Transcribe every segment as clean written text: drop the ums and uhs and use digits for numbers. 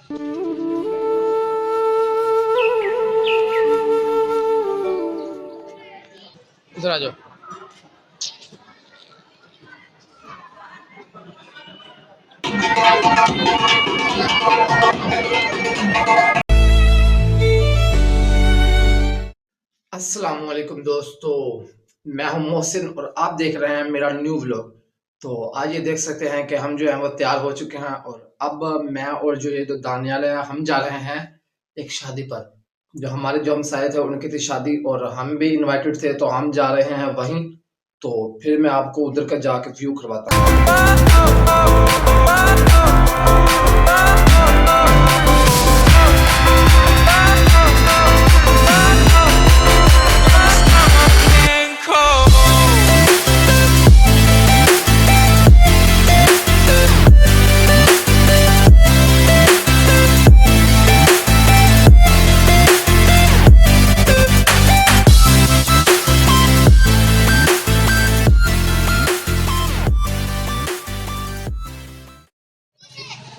इधर आ जाओ। अस्सलाम वालेकुम दोस्तों, मैं हूं मोहसिन और आप देख रहे हैं मेरा न्यू व्लॉग। तो आज ये देख सकते हैं कि हम जो है वो तैयार हो चुके हैं और अब मैं और जो ये जो दानियाल है हम जा रहे हैं एक शादी पर। जो हमारे जो हमसाये थे उनकी थी शादी और हम भी इनवाइटेड थे, तो हम जा रहे हैं वहीं। तो फिर मैं आपको उधर का जाके व्यू करवाता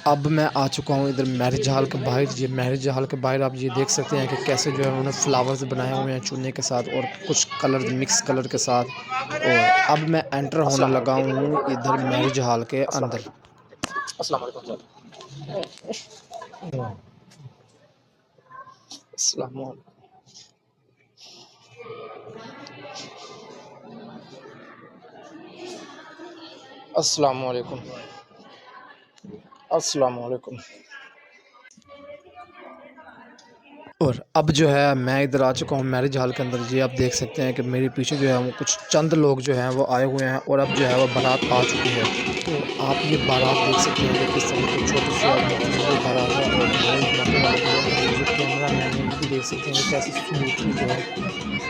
अब मैं आ चुका हूँ इधर मैरिज हॉल के बाहर। ये मैरिज हॉल के बाहर आप ये देख सकते हैं कि कैसे जो है उन्होंने फ्लावर्स बनाए हुए हैं चूने के साथ और कुछ कलर मिक्स कलर के साथ। और अब मैं एंटर होने लगा हूँ इधर मैरिज हॉल के अंदर। अस्सलाम वालेकुम। अस्सलाम वालेकुम। अस्सलाम वालेकुम। अस्सलाम वालेकुम। और अब जो है मैं इधर आ चुका हूँ मैरिज हॉल के अंदर। ये आप देख सकते हैं कि मेरे पीछे जो है वो कुछ चंद लोग जो हैं वो आए हुए हैं और अब जो है वो बारात आ चुकी है। तो आप ये बारात देख सकते हैं कि किस तरह की छोटी सी और बारात है। और बहुत धमाके वाले जो है जो कैमरा मैन है ये भी देख सकते हैं कि कैसे स्मूथली जो है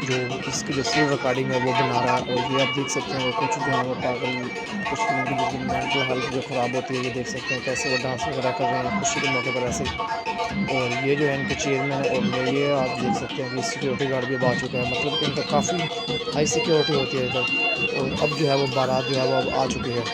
जो इसकी जो फुल रिकॉर्डिंग है वो बना रहा है। और ये आप देख सकते हैं कुछ जो है वो पागल, कुछ लोगों की जो मेंटल हेल्थ जो ख़राब होती है, ये देख सकते हैं कैसे वो डांस वगैरह कर रहे हैं खुशी के मौके पर ऐसे। और ये जो है इनके चेयरमैन है और ये आप देख सकते हैं कि सिक्योरिटी गार्ड भी अब आ चुका है। मतलब कि इनका काफ़ी हाई सिक्योरिटी होती है इधर। और अब जो है वो बारात जो है वो अब आ चुकी है।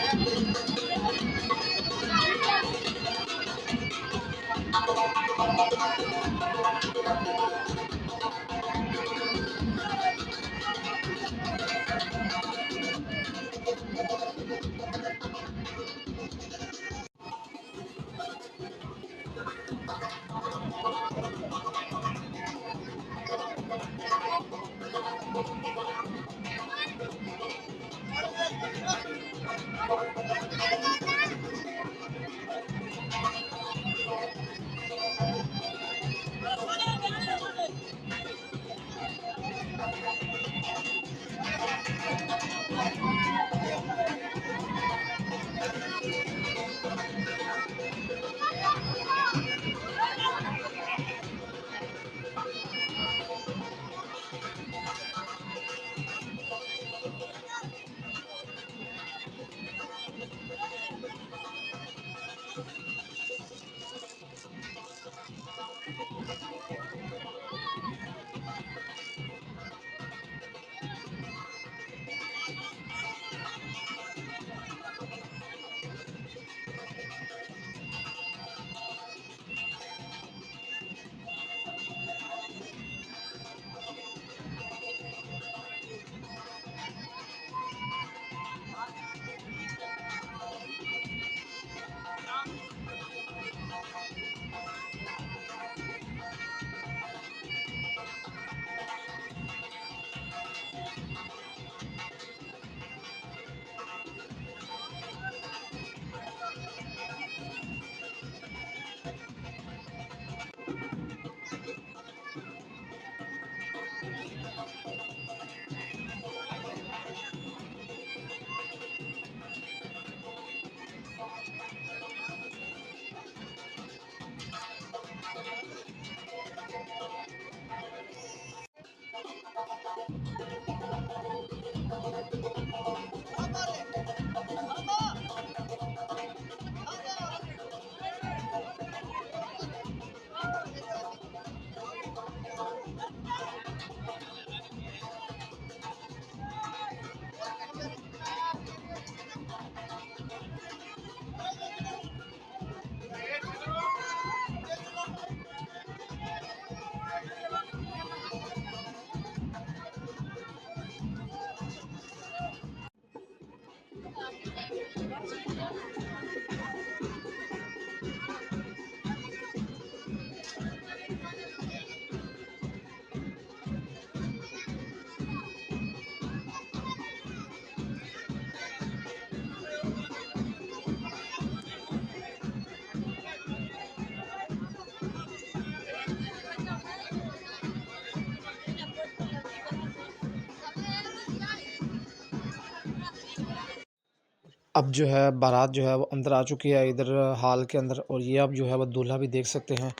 अब जो है बारात जो है वो अंदर आ चुकी है इधर हॉल के अंदर, और ये अब जो है वो दूल्हा भी देख सकते हैं।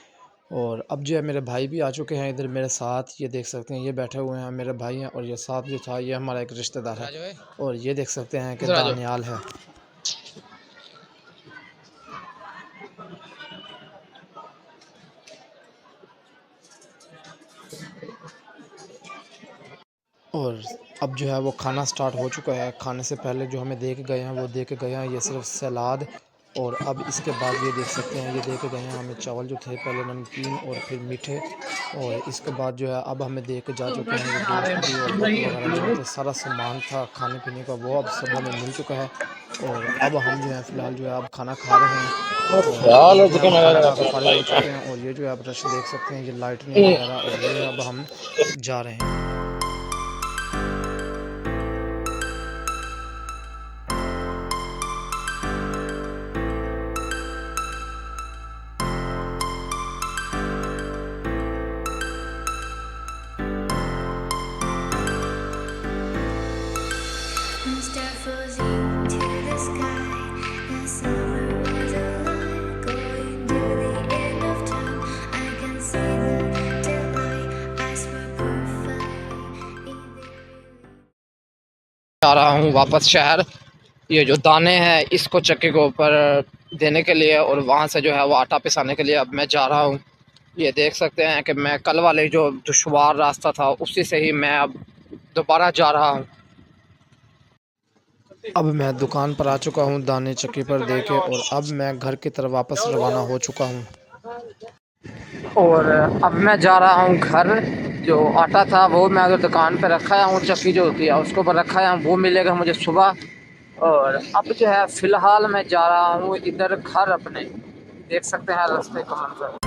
और अब जो है मेरे भाई भी आ चुके हैं इधर मेरे साथ, ये देख सकते हैं ये बैठे हुए हैं मेरे भाई हैं, और ये साथ जो था ये हमारा एक रिश्तेदार है, और ये देख सकते हैं कि दानियाल है। और अब जो है वो खाना स्टार्ट हो चुका है। खाने से पहले जो हमें दे के गए हैं वो दे के गए हैं ये सिर्फ सलाद, और अब इसके बाद ये देख सकते हैं ये दे के गए हैं हमें चावल जो थे, पहले नमकीन और फिर मीठे, और इसके बाद जो है अब हमें दे के जा चुके हैं ये गोश्त भी और बुक वगैरह जो थे, सारा सामान था खाने पीने का वो अब सब हमें मिल चुका है। और अब हम जो है फ़िलहाल जो है अब खाना खा रहे हैं, और ये जो है वो खाना खा के फारिग हो चुके हैं, और ये जो है आप रश देख सकते हैं ये लाइटनिंग वगैरह, और ये अब हम जा रहे हैं। Start floating to the sky. The summer was alive, going to the end of time. I can see the daylight. Eyes were perfect. जा रहा हूँ वापस शहर, ये जो दाने हैं इसको चक्की के ऊपर देने के लिए, और वहाँ से जो है वो आटा पिसाने के लिए अब मैं जा रहा हूँ। ये देख सकते हैं कि मैं कल वाले जो दुश्वार रास्ता था उसी से ही मैं अब दोबारा जा रहा हूँ। अब मैं दुकान पर आ चुका हूँ दाने चक्की पर दे के, और अब मैं घर की तरफ वापस रवाना हो चुका हूँ। और अब मैं जा रहा हूँ घर। जो आटा था वो मैं अगर दुकान पर रखा हूँ, चक्की जो होती है उसके ऊपर रखा है, वो मिलेगा मुझे सुबह। और अब जो है फ़िलहाल मैं जा रहा हूँ इधर घर अपने, देख सकते हैं रास्ते का मंजर।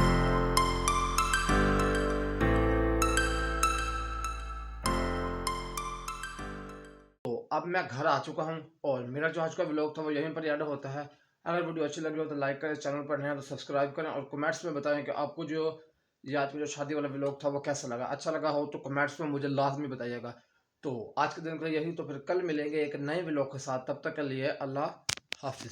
तो अब मैं घर आ चुका हूँ, और मेरा जो आज का व्लॉग था वो यहीं पर एंड होता है। अगर वीडियो अच्छी लगी हो तो लाइक करें, चैनल पर नया तो सब्सक्राइब करें, और कमेंट्स में बताएं कि आपको जो ये आज का जो शादी वाला व्लॉग था वो कैसा लगा। अच्छा लगा हो तो कमेंट्स में मुझे लाजमी बताइएगा। तो आज के दिन का यही, तो फिर कल मिलेंगे एक नए व्लॉग के साथ, तब तक के लिए अल्लाह हाफिज़।